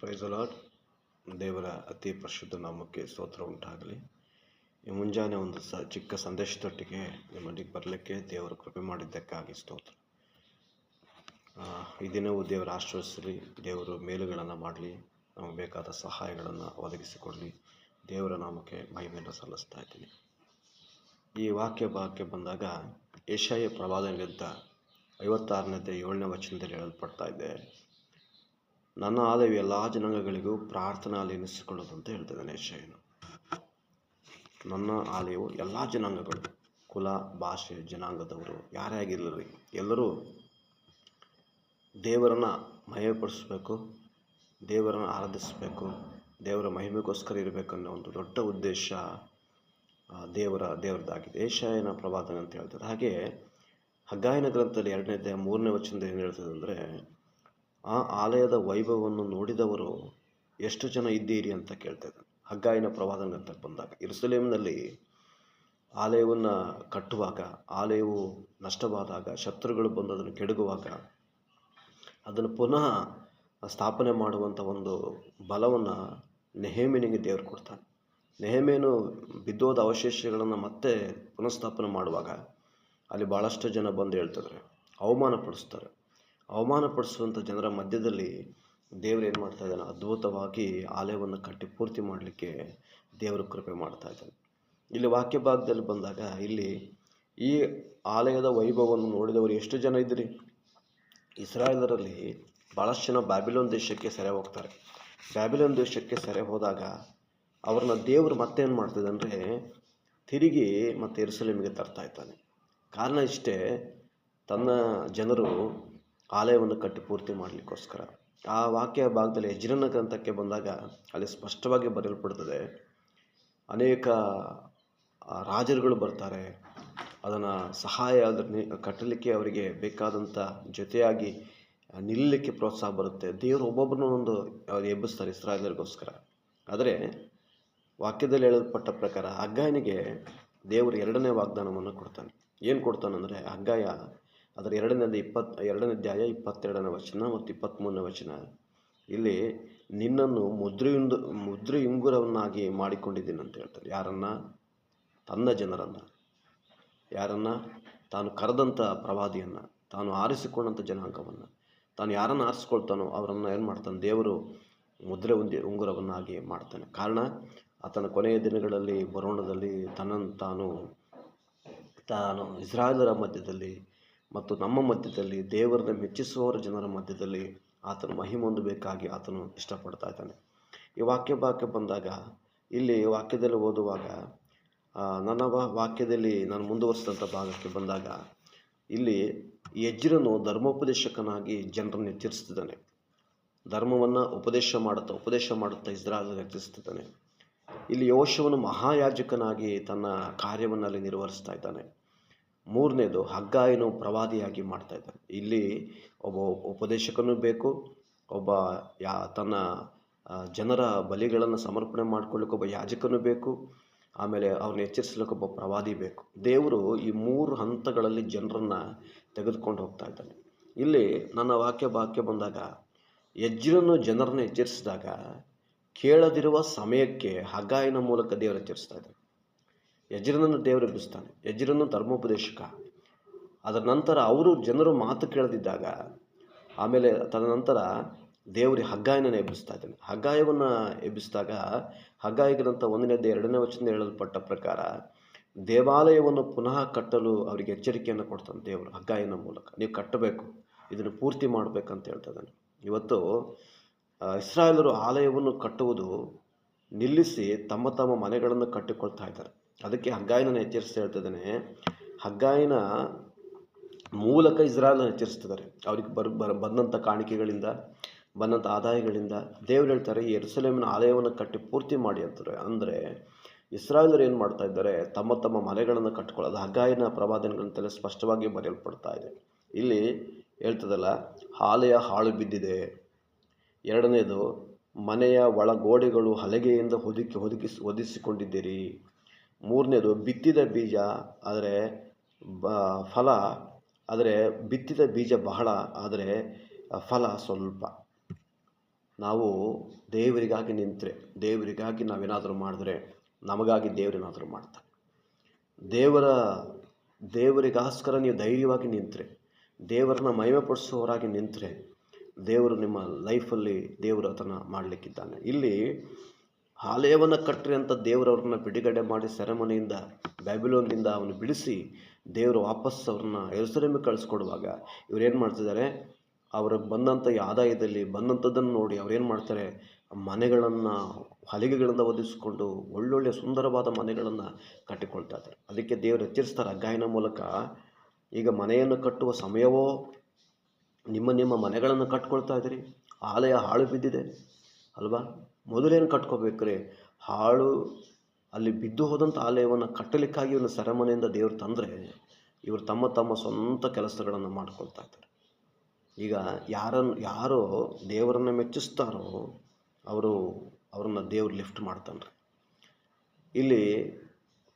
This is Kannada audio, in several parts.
Praise the lord. ದೇವರ ಅತಿ ಪರಿಶುದ್ಧ ನಾಮಕ್ಕೆ ಸ್ತೋತ್ರ ಉಂಟಾಗಲಿ. ಈ ಮುಂಜಾನೆ ಒಂದು ಚಿಕ್ಕ ಸಂದೇಶದೊಟ್ಟಿಗೆ ನಿಮ್ಮೊಂದಿಗೆ ಬರಲಿಕ್ಕೆ ದೇವರು ಕೃಪೆ ಮಾಡಿದ್ದಕ್ಕಾಗಿ ಸ್ತೋತ್ರ. ಈ ದಿನವೂ ದೇವರ ಆಶೀರ್ವದಿಸಲಿ, ದೇವರು ಮೇಲುಗಳನ್ನು ಮಾಡಲಿ, ನಮಗೆ ಬೇಕಾದ ಸಹಾಯಗಳನ್ನು ಒದಗಿಸಿಕೊಡಲಿ. ದೇವರ ನಾಮಕ್ಕೆ ಮಹಿಮೆಯನ್ನು ಸಲ್ಲಿಸ್ತಾ ಇದ್ದೀನಿ. ಈ ವಾಕ್ಯ ಬಂದಾಗ ಯೆಶಾಯ ಪ್ರವಾದನೆಯಿಂದ 56ನೇ 7ನೇ ವಚನದಲ್ಲಿ ಹೇಳಲ್ಪಡ್ತಾ ಇದೆ, ನನ್ನ ಆಲಯವು ಎಲ್ಲ ಜನಾಂಗಗಳಿಗೂ ಪ್ರಾರ್ಥನಾಲಯ ಎನಿಸಿಕೊಳ್ಳೋದು ಅಂತ ಹೇಳ್ತಿದ್ದಾನೆ ಯೆಶಾಯನು. ನನ್ನ ಆಲಯವು ಎಲ್ಲ ಜನಾಂಗಗಳು, ಕುಲ, ಭಾಷೆ, ಜನಾಂಗದವರು ಯಾರೇ ಆಗಿರಲಿ, ಎಲ್ಲರೂ ದೇವರನ್ನು ಮಹಿಮೆಪಡಿಸಬೇಕು, ದೇವರನ್ನು ಆರಾಧಿಸಬೇಕು, ದೇವರ ಮಹಿಮೆಗೋಸ್ಕರ ಇರಬೇಕನ್ನೋ ಒಂದು ದೊಡ್ಡ ಉದ್ದೇಶ ದೇವರದಾಗಿದೆ. ಯೆಶಾಯನ ಪ್ರವಾದನೆ ಅಂತ ಹೇಳ್ತಾರೆ. ಹಾಗೆ ಹಗ್ಗಾಯನ ಗ್ರಂಥದಲ್ಲಿ 2ನೇ ಅಧ್ಯಾಯ 3ನೇ ವಚನದಲ್ಲಿ ಏನು ಹೇಳ್ತದೆ ಅಂದರೆ, ಆ ಆಲಯದ ವೈಭವವನ್ನು ನೋಡಿದವರು ಎಷ್ಟು ಜನ ಇದ್ದೀರಿ ಅಂತ ಕೇಳ್ತಾ ಇದ್ದಾನೆ. ಹಗ್ಗಾಯನ ಪ್ರವಾದನೆ ಅಂತ ಬಂದಾಗ ಯೆರೂಸಲೇಮಿನಲ್ಲಿ ಆಲಯವನ್ನು ಕಟ್ಟುವಾಗ, ಆಲಯವು ನಷ್ಟವಾದಾಗ, ಶತ್ರುಗಳು ಬಂದು ಅದನ್ನು ಕೆಡಗುವಾಗ ಅದನ್ನು ಪುನಃ ಸ್ಥಾಪನೆ ಮಾಡುವಂಥ ಒಂದು ಬಲವನ್ನು ನೆಹೆಮೀಯನಿಗೆ ದೇವರು ಕೊಡ್ತಾನೆ. ನೆಹೆಮೀಯನು ಬಿದ್ದೋದ ಅವಶೇಷಗಳನ್ನು ಮತ್ತೆ ಪುನಃಸ್ಥಾಪನೆ ಮಾಡುವಾಗ ಅಲ್ಲಿ ಭಾಳಷ್ಟು ಜನ ಬಂದು ಹೇಳ್ತಿದ್ದಾರೆ, ಅವಮಾನಪಡಿಸುವಂಥ ಜನರ ಮಧ್ಯದಲ್ಲಿ ದೇವರು ಏನು ಮಾಡ್ತಾ ಇದ್ದಾನೆ, ಅದ್ಭುತವಾಗಿ ಆಲಯವನ್ನು ಕಟ್ಟಿ ಪೂರ್ತಿ ಮಾಡಲಿಕ್ಕೆ ದೇವರು ಕೃಪೆ ಮಾಡ್ತಾ ಇದ್ದಾನೆ. ಇಲ್ಲಿ ವಾಕ್ಯ ಭಾಗದಲ್ಲಿ ಬಂದಾಗ ಇಲ್ಲಿ ಈ ಆಲಯದ ವೈಭವವನ್ನು ನೋಡಿದವರು ಎಷ್ಟು ಜನ ಇದ್ರಿ? ಇಸ್ರಾಯೇಲರಲ್ಲಿ ಭಾಳಷ್ಟು ಜನ ಬ್ಯಾಬಿಲೋನ್ ದೇಶಕ್ಕೆ ಸೆರೆ ಹೋಗ್ತಾರೆ. ಬ್ಯಾಬಿಲೋನ್ ದೇಶಕ್ಕೆ ಸೆರೆ ಹೋದಾಗ ಅವ್ರನ್ನ ದೇವರು ಮತ್ತೇನು ಮಾಡ್ತಿದೆ ಅಂದರೆ ತಿರುಗಿ ಮತ್ತೆ ಯೆರೂಸಲೇಮಿಗೆ ತರ್ತಾ ಇದ್ದಾನೆ. ಕಾರಣ ಇಷ್ಟೇ, ತನ್ನ ಜನರು ಆಲಯವನ್ನು ಕಟ್ಟಿ ಪೂರ್ತಿ ಮಾಡಲಿಕ್ಕೋಸ್ಕರ. ಆ ವಾಕ್ಯ ಭಾಗದಲ್ಲಿ ಎಜ್ರನ ಗ್ರಂಥಕ್ಕೆ ಬಂದಾಗ ಅಲ್ಲಿ ಸ್ಪಷ್ಟವಾಗಿ ಬರೆಯಲ್ಪಡ್ತದೆ, ಅನೇಕ ರಾಜರುಗಳು ಬರ್ತಾರೆ, ಅದನ್ನು ಸಹಾಯ ಕಟ್ಟಲಿಕ್ಕೆ ಅವರಿಗೆ ಬೇಕಾದಂಥ ಜೊತೆಯಾಗಿ ನಿಲ್ಲಲಿಕ್ಕೆ ಪ್ರೋತ್ಸಾಹ ಬರುತ್ತೆ. ದೇವರು ಒಬ್ಬೊಬ್ಬರನ್ನ ಒಂದು ಎಬ್ಬಿಸ್ತಾರೆ ಇಸ್ರಾಯೇಲರಿಗೋಸ್ಕರ. ಆದರೆ ವಾಕ್ಯದಲ್ಲಿ ಹೇಳಲ್ಪಟ್ಟ ಪ್ರಕಾರ ಹಗ್ಗಾಯನಿಗೆ ದೇವರು 2ನೇ ವಾಗ್ದಾನವನ್ನು ಕೊಡ್ತಾನೆ. ಏನು ಕೊಡ್ತಾನಂದರೆ, ಹಗ್ಗಾಯ ಅದರ 2ನೇ ಅಧ್ಯಾಯ 22ನೇ ವಚನ ಮತ್ತು 23ನೇ ವಚನ, ಇಲ್ಲಿ ನಿನ್ನನ್ನು ಮುದ್ರೆಯುಂಗುರವನ್ನಾಗಿ ಮಾಡಿಕೊಂಡಿದ್ದೀನಿ ಅಂತ ಹೇಳ್ತಾರೆ. ಯಾರನ್ನು? ತನ್ನ ಜನರನ್ನು. ಯಾರನ್ನು? ತಾನು ಕರೆದಂಥ ಪ್ರವಾದಿಯನ್ನು, ತಾನು ಆರಿಸಿಕೊಂಡಂಥ ಜನಾಂಗವನ್ನು, ತಾನು ಯಾರನ್ನು ಆರಿಸ್ಕೊಳ್ತಾನೋ ಅವರನ್ನು ಏನು ಮಾಡ್ತಾನೆ, ದೇವರು ಉಂಗುರವನ್ನಾಗಿ ಮಾಡ್ತಾನೆ. ಕಾರಣ, ಆತನ ಕೊನೆಯ ದಿನಗಳಲ್ಲಿ ಬರೋಣದಲ್ಲಿ ತನ್ನನ್ನು ತಾನು ಇಸ್ರಾಯೇಲರ ಮಧ್ಯದಲ್ಲಿ ಮತ್ತು ನಮ್ಮ ಮಧ್ಯದಲ್ಲಿ, ದೇವರನ್ನ ಮೆಚ್ಚಿಸುವವರ ಜನರ ಮಧ್ಯದಲ್ಲಿ ಆತನು ಮಹಿಮೆ ಹೊಂದಬೇಕಾಗಿ ಆತನು ಇಷ್ಟಪಡ್ತಾ ಇದ್ದಾನೆ. ಈ ವಾಕ್ಯ ಬಂದಾಗ ಇಲ್ಲಿ ವಾಕ್ಯದಲ್ಲಿ ಓದುವಾಗ ನನ್ನ ವಾಕ್ಯದಲ್ಲಿ ನಾನು ಮುಂದುವರಿಸಿದಂಥ ಭಾಗಕ್ಕೆ ಬಂದಾಗ ಇಲ್ಲಿ ಎಜ್ರನು ಧರ್ಮೋಪದೇಶಕನಾಗಿ ಜನರನ್ನು ಎಚ್ಚರಿಸ್ತಿದ್ದಾನೆ. ಧರ್ಮವನ್ನು ಉಪದೇಶ ಮಾಡುತ್ತಾ ಇಸ್ರಾಯೇಲನ್ನು ಎಚ್ಚರಿಸ್ತಿದ್ದಾನೆ. ಇಲ್ಲಿ ಯೆಹೋಶುವನು ಮಹಾಯಾಜಕನಾಗಿ ತನ್ನ ಕಾರ್ಯವನ್ನು ಅಲ್ಲಿ ನಿರ್ವಹಿಸ್ತಾ ಇದ್ದಾನೆ. 3ನೇದು ಹಗ್ಗಾಯನು ಪ್ರವಾದಿಯಾಗಿ ಮಾಡ್ತಾ ಇದ್ದಾನೆ. ಇಲ್ಲಿ ಒಬ್ಬ ಉಪದೇಶಕನೂ ಬೇಕು, ಒಬ್ಬ ತನ್ನ ಜನರ ಬಲಿಗಳನ್ನು ಸಮರ್ಪಣೆ ಮಾಡ್ಕೊಳ್ಳಿಕ್ಕೆ ಒಬ್ಬ ಯಾಜಕನೂ ಬೇಕು, ಆಮೇಲೆ ಅವ್ರನ್ನ ಎಚ್ಚರಿಸಲಿಕ್ಕೆ ಒಬ್ಬ ಪ್ರವಾದಿ ಬೇಕು. ದೇವರು ಈ 3 ಹಂತಗಳಲ್ಲಿ ಜನರನ್ನು ತೆಗೆದುಕೊಂಡು ಹೋಗ್ತಾ ಇದ್ದಾನೆ. ಇಲ್ಲಿ ನನ್ನ ವಾಕ್ಯ ಬಂದಾಗ ಎಜ್ರನು ಜನರನ್ನು ಎಚ್ಚರಿಸಿದಾಗ ಕೇಳದಿರುವ ಸಮಯಕ್ಕೆ ಹಗ್ಗಾಯನ ಮೂಲಕ ದೇವರು ಎಚ್ಚರಿಸ್ತಾ ಇದ್ದಾನೆ. ಎಜ್ರನನ್ನು ದೇವರು ಎಬ್ಬಿಸ್ತಾನೆ. ಎಜ್ರನು ಧರ್ಮೋಪದೇಶಕ. ಅದರ ನಂತರ ಜನರು ಮಾತು ಕೇಳದಿದ್ದಾಗ ಆಮೇಲೆ ತದನಂತರ ದೇವರು ಹಗ್ಗಾಯನನ್ನು ಎಬ್ಬಿಸ್ತಾ ಇದ್ದಾನೆ. ಹಗ್ಗಾಯವನ್ನು ಎಬ್ಬಿಸಿದಾಗ ಹಗ್ಗಾಯ ಗ್ರಂಥ 1ನೇ ಅಧ್ಯಾಯ 2ನೇ ವಚನ ಹೇಳಲ್ಪಟ್ಟ ಪ್ರಕಾರ ದೇವಾಲಯವನ್ನು ಪುನಃ ಕಟ್ಟಲು ಅವರಿಗೆ ಎಚ್ಚರಿಕೆಯನ್ನು ಕೊಡ್ತಾನೆ ದೇವರು ಹಗ್ಗಾಯನ ಮೂಲಕ. ನೀವು ಕಟ್ಟಬೇಕು, ಇದನ್ನು ಪೂರ್ತಿ ಮಾಡಬೇಕಂತ ಹೇಳ್ತಾ ಇದ್ದಾನೆ. ಇವತ್ತು ಇಸ್ರಾಯೇಲರು ಆಲಯವನ್ನು ಕಟ್ಟುವುದು ನಿಲ್ಲಿಸಿ ತಮ್ಮ ಮನೆಗಳನ್ನು ಕಟ್ಟಿಕೊಳ್ತಾ ಇದ್ದಾರೆ. ಅದಕ್ಕೆ ಹಗ್ಗಾಯನನ್ನು ಎಚ್ಚರಿಸ್ತಾ ಹೇಳ್ತಿದ್ದಾನೆ. ಹಗ್ಗಾಯನ ಮೂಲಕ ಇಸ್ರಾಯೇಲನ್ನು ಎಚ್ಚರಿಸ್ತಿದ್ದಾರೆ. ಅವ್ರಿಗೆ ಬಂದಂಥ ಕಾಣಿಕೆಗಳಿಂದ, ಬಂದಂಥ ಆದಾಯಗಳಿಂದ ದೇವರು ಹೇಳ್ತಾರೆ, ಈ ಯೆರೂಸಲೇಮಿನ ಆಲಯವನ್ನು ಕಟ್ಟಿ ಪೂರ್ತಿ ಮಾಡಿ ಅಂತಾರೆ. ಅಂದರೆ ಇಸ್ರಾಯೇಲರು ಏನು ಮಾಡ್ತಾ ಇದ್ದಾರೆ, ತಮ್ಮ ಮನೆಗಳನ್ನು ಕಟ್ಟಿಕೊಳ್ಳೋದು ಹಗ್ಗಾಯನ ಪ್ರವಾದನೆಗಳಂತೆಲ್ಲ ಸ್ಪಷ್ಟವಾಗಿ ಬರೆಯಲ್ಪಡ್ತಾ ಇದೆ. ಇಲ್ಲಿ ಹೇಳ್ತದಲ್ಲ, ಆಲಯ ಹಾಳು ಬಿದ್ದಿದೆ. 2ನೇದು, ಮನೆಯ ಒಳಗೋಡೆಗಳು ಹಲಗೆಯಿಂದ ಹೊದಿಸಿಕೊಂಡಿದ್ದೀರಿ. 3ನೇದು, ಬಿತ್ತಿದ ಬೀಜ ಆದರೆ ಬಿತ್ತಿದ ಬೀಜ ಬಹಳ, ಆದರೆ ಫಲ ಸ್ವಲ್ಪ. ನಾವು ದೇವರಿಗಾಗಿ ನಿಂತರೆ, ದೇವರಿಗಾಗಿ ನಾವೇನಾದರೂ ಮಾಡಿದ್ರೆ ನಮಗಾಗಿ ದೇವರೇನಾದರೂ ಮಾಡ್ತಾರೆ. ದೇವರಿಗೋಸ್ಕರ ನೀವು ಧೈರ್ಯವಾಗಿ ನಿಂತರೆ, ದೇವರನ್ನ ಮಹಿಮೆಪಡಿಸುವವರಾಗಿ ನಿಂತರೆ, ದೇವರು ನಿಮ್ಮ ಲೈಫಲ್ಲಿ ದೇವರು ಅದನ್ನು ಮಾಡಲಿಕ್ಕಿದ್ದಾನೆ. ಇಲ್ಲಿ ಆಲಯವನ್ನು ಕಟ್ಟರಿ ಅಂತ ದೇವರವ್ರನ್ನ ಬಿಡುಗಡೆ ಮಾಡಿ ಸೆರೆಮನೆಯಿಂದ, ಬ್ಯಾಬಿಲೋನ್ನಿಂದ ಅವನು ಬಿಡಿಸಿ ದೇವರು ವಾಪಸ್ ಅವ್ರನ್ನ ಯೆರೂಸಲೇಮಿಗೆ ಕಳಿಸ್ಕೊಡುವಾಗ ಇವರೇನು ಮಾಡ್ತಿದ್ದಾರೆ, ಅವ್ರಿಗೆ ಬಂದಂಥ ಈ ಆದಾಯದಲ್ಲಿ ಬಂದಂಥದ್ದನ್ನು ನೋಡಿ ಅವ್ರೇನು ಮಾಡ್ತಾರೆ, ಮನೆಗಳನ್ನು ಹಲಿಗೆಗಳಿಂದ ಒದಗಿಸ್ಕೊಂಡು ಒಳ್ಳೊಳ್ಳೆಯ ಸುಂದರವಾದ ಮನೆಗಳನ್ನು ಕಟ್ಟಿಕೊಳ್ತಾ ಇದ್ದಾರೆ. ಅದಕ್ಕೆ ದೇವರು ಎಚ್ಚರಿಸ್ತಾರೆ ಹಗ್ಗಾಯನ ಮೂಲಕ, ಈಗ ಮನೆಯನ್ನು ಕಟ್ಟುವ ಸಮಯವೋ, ನಿಮ್ಮ ಮನೆಗಳನ್ನು ಕಟ್ಕೊಳ್ತಾ ಇದ್ದೀರಿ, ಆಲಯ ಹಾಳು ಬಿದ್ದಿದೆ ಅಲ್ವಾ. ಮೊದಲೇನು ಕಟ್ಕೋಬೇಕ್ರಿ, ಅಲ್ಲಿ ಬಿದ್ದು ಹೋದಂಥ ಆಲಯವನ್ನು ಕಟ್ಟಲಿಕ್ಕಾಗಿ ಇವನು ಸೆರೆಮನೆಯಿಂದ ದೇವರು ತಂದರೆ, ಇವರು ತಮ್ಮ ಸ್ವಂತ ಕೆಲಸಗಳನ್ನು ಮಾಡ್ಕೊಳ್ತಾ ಇದ್ದಾರೆ. ಈಗ ಯಾರೋ ದೇವರನ್ನು ಮೆಚ್ಚಿಸ್ತಾರೋ ಅವ್ರನ್ನ ದೇವ್ರು ಲಿಫ್ಟ್ ಮಾಡ್ತಾನೆ. ಇಲ್ಲಿ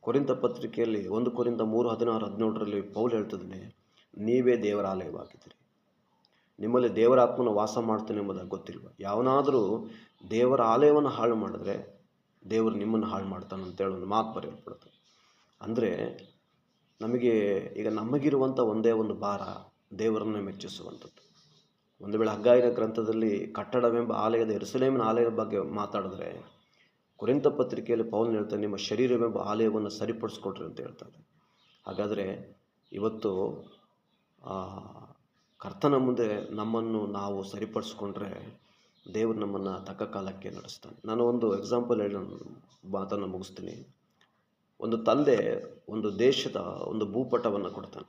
ಕೊರಿಂಥ ಪತ್ರಿಕೆಯಲ್ಲಿ 1 ಕೊರಿಂಥ 3:16-17 ಪೌಲ್ ಹೇಳ್ತಿದ್ದಾನೆ, ನೀವೇ ದೇವರ ಆಲಯವಾಗಿದ್ದೀರಿ, ನಿಮ್ಮಲ್ಲಿ ದೇವರ ಆತ್ಮನ ವಾಸ ಮಾಡ್ತಾನೆ ಎಂಬುದಾಗಿ ಗೊತ್ತಿಲ್ವ. ಯಾವನಾದರೂ ದೇವರ ಆಲಯವನ್ನು ಹಾಳು ಮಾಡಿದ್ರೆ ದೇವರು ನಿಮ್ಮನ್ನು ಹಾಳು ಮಾಡ್ತಾನೆ ಅಂತೇಳಿ ಒಂದು ಮಾತು ಬರೆಯಲ್ಪಡ್ತದೆ. ಅಂದರೆ ನಮಗಿರುವಂಥ ಒಂದೇ ಒಂದು ಭಾರ ದೇವರನ್ನು ಮೆಚ್ಚಿಸುವಂಥದ್ದು. ಒಂದು ವೇಳೆ ಹಗ್ಗಾಯನ ಗ್ರಂಥದಲ್ಲಿ ಕಟ್ಟಡವೆಂಬ ಆಲಯದ ಯೆರೂಸಲೇಮಿನ ಆಲಯದ ಬಗ್ಗೆ ಮಾತಾಡಿದ್ರೆ, ಕೊರಿಂಥ ಪತ್ರಿಕೆಯಲ್ಲಿ ಪೌಲ್ ಹೇಳ್ತಾನೆ, ನಿಮ್ಮ ಶರೀರವೆಂಬ ಆಲಯವನ್ನು ಸರಿಪಡಿಸ್ಕೊಡ್ರಿ ಅಂತ ಹೇಳ್ತಾರೆ. ಹಾಗಾದರೆ ಇವತ್ತು ಕರ್ತನ ಮುಂದೆ ನಮ್ಮನ್ನು ನಾವು ಸರಿಪಡಿಸ್ಕೊಂಡ್ರೆ ದೇವರು ನಮ್ಮನ್ನು ತಕ್ಕ ಕಾಲಕ್ಕೆ ನಡೆಸ್ತಾನೆ. ನಾನು ಒಂದು ಎಕ್ಸಾಂಪಲ್ ಹೇಳಿ ನಾನು ಮಾತನ್ನು ಮುಗಿಸ್ತೀನಿ. ಒಂದು ತಂದೆ ಒಂದು ದೇಶದ ಒಂದು ಭೂಪಟವನ್ನು ಕೊಡ್ತಾನೆ.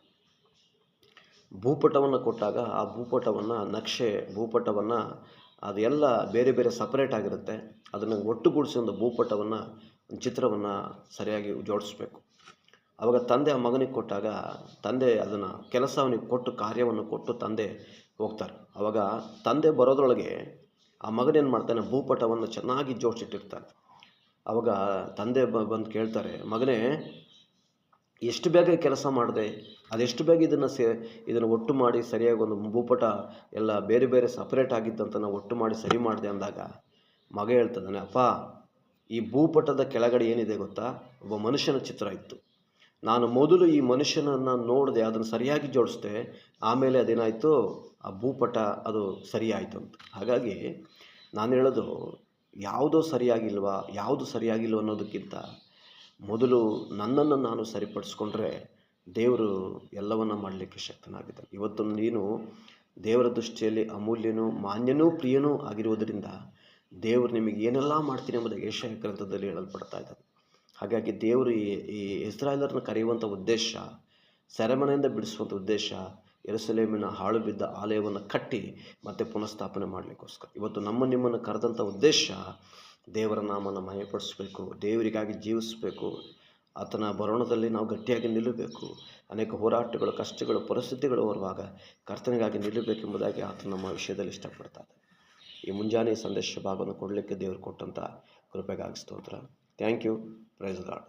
ಭೂಪಟವನ್ನು ಕೊಟ್ಟಾಗ ಆ ಭೂಪಟವನ್ನು ಅದೆಲ್ಲ ಬೇರೆ ಬೇರೆ ಸಪ್ರೇಟ್ ಆಗಿರುತ್ತೆ. ಅದನ್ನು ಒಟ್ಟುಗೂಡಿಸಿ ಒಂದು ಭೂಪಟವನ್ನು, ಒಂದು ಚಿತ್ರವನ್ನು ಸರಿಯಾಗಿ ಜೋಡಿಸ್ಬೇಕು. ಆವಾಗ ತಂದೆ ಆ ಮಗನಿಗೆ ಕೊಟ್ಟಾಗ ತಂದೆ ಅದನ್ನು ಕೆಲಸ ಅವನಿಗೆ ಕೊಟ್ಟು, ಕಾರ್ಯವನ್ನು ಕೊಟ್ಟು ತಂದೆ ಹೋಗ್ತಾರೆ. ಆವಾಗ ತಂದೆ ಬರೋದ್ರೊಳಗೆ ಆ ಮಗನೇನು ಮಾಡ್ತಾನೆ, ಭೂಪಟವನ್ನು ಚೆನ್ನಾಗಿ ಜೋಡಿಸಿಟ್ಟಿರ್ತಾನೆ. ಆವಾಗ ತಂದೆ ಬಂದು ಕೇಳ್ತಾರೆ, ಮಗನೇ ಎಷ್ಟು ಬೇಗ ಕೆಲಸ ಮಾಡಿದೆ, ಅದೆಷ್ಟು ಬೇಗ ಇದನ್ನು ಒಟ್ಟು ಮಾಡಿ ಸರಿಯಾಗಿ ಒಂದು ಭೂಪಟ ಎಲ್ಲ ಬೇರೆ ಬೇರೆ ಸಪ್ರೇಟ್ ಆಗಿದ್ದಂತ ನಾವು ಒಟ್ಟು ಮಾಡಿ ಸರಿ ಮಾಡಿದೆ ಅಂದಾಗ ಮಗ ಹೇಳ್ತಿದ್ದಾನೆ, ಅಪ್ಪ ಈ ಭೂಪಟದ ಕೆಳಗಡೆ ಏನಿದೆ ಗೊತ್ತಾ, ಒಬ್ಬ ಮನುಷ್ಯನ ಚಿತ್ರ ಇತ್ತು. ನಾನು ಮೊದಲು ಈ ಮನುಷ್ಯನನ್ನು ನೋಡಿದೆ, ಅದನ್ನು ಸರಿಯಾಗಿ ಜೋಡಿಸ್ದೆ, ಆಮೇಲೆ ಅದೇನಾಯಿತು, ಆ ಭೂಪಟ ಅದು ಸರಿಯಾಯಿತು ಅಂತ. ಹಾಗಾಗಿ ನಾನು ಹೇಳೋದು, ಯಾವುದು ಸರಿಯಾಗಿಲ್ವ ಅನ್ನೋದಕ್ಕಿಂತ ಮೊದಲು ನನ್ನನ್ನು ನಾನು ಸರಿಪಡಿಸ್ಕೊಂಡ್ರೆ ದೇವರು ಎಲ್ಲವನ್ನ ಮಾಡಲಿಕ್ಕೆ ಶಕ್ತನಾಗಿದ್ದಾನೆ. ಇವತ್ತು ನೀನು ದೇವರ ದೃಷ್ಟಿಯಲ್ಲಿ ಅಮೂಲ್ಯನೂ ಮಾನ್ಯನೂ ಪ್ರಿಯನೂ ಆಗಿರುವುದರಿಂದ ದೇವರು ನಿಮಗೆ ಏನೆಲ್ಲ ಮಾಡ್ತೀನಿ ಎಂಬುದಾಗಿ ಯೆಶಾಯ ಗ್ರಂಥದಲ್ಲಿ ಹೇಳಲ್ಪಡ್ತಾ ಇದ್ದಾನೆ. ಹಾಗಾಗಿ ದೇವರು ಈ ಇಸ್ರಾಯೇಲರನ್ನು ಕರೆಯುವಂಥ ಉದ್ದೇಶ, ಸೆರೆಮನೆಯಿಂದ ಬಿಡಿಸುವಂಥ ಉದ್ದೇಶ, ಯೆರೂಸಲೇಮಿನ ಹಾಳು ಬಿದ್ದ ಆಲಯವನ್ನು ಕಟ್ಟಿ ಮತ್ತೆ ಪುನಃಸ್ಥಾಪನೆ ಮಾಡಲಿಕ್ಕೋಸ್ಕರ. ಇವತ್ತು ನಿಮ್ಮನ್ನು ಕರೆದಂಥ ಉದ್ದೇಶ ದೇವರ ನಾಮನ ಮಹಿಮೆಪಡಿಸಬೇಕು, ದೇವರಿಗಾಗಿ ಜೀವಿಸಬೇಕು, ಆತನ ಬರೋಣದಲ್ಲಿ ನಾವು ಗಟ್ಟಿಯಾಗಿ ನಿಲ್ಲಬೇಕು. ಅನೇಕ ಹೋರಾಟಗಳು, ಕಷ್ಟಗಳು, ಪರಿಸ್ಥಿತಿಗಳು ಬರುವಾಗ ಕರ್ತನಿಗಾಗಿ ನಿಲ್ಲಬೇಕೆಂಬುದಾಗಿ ಆತನ ನಮ್ಮ ವಿಷಯದಲ್ಲಿ ಇಷ್ಟಪಡ್ತಾರೆ. ಈ ಮುಂಜಾನೆ ಸಂದೇಶ ಭಾಗವನ್ನು ಕೊಡಲಿಕ್ಕೆ ದೇವರು ಕೊಟ್ಟಂಥ ಕೃಪೆಗಾಗಿ ಸ್ತೋತ್ರ. Thank you. Praise god.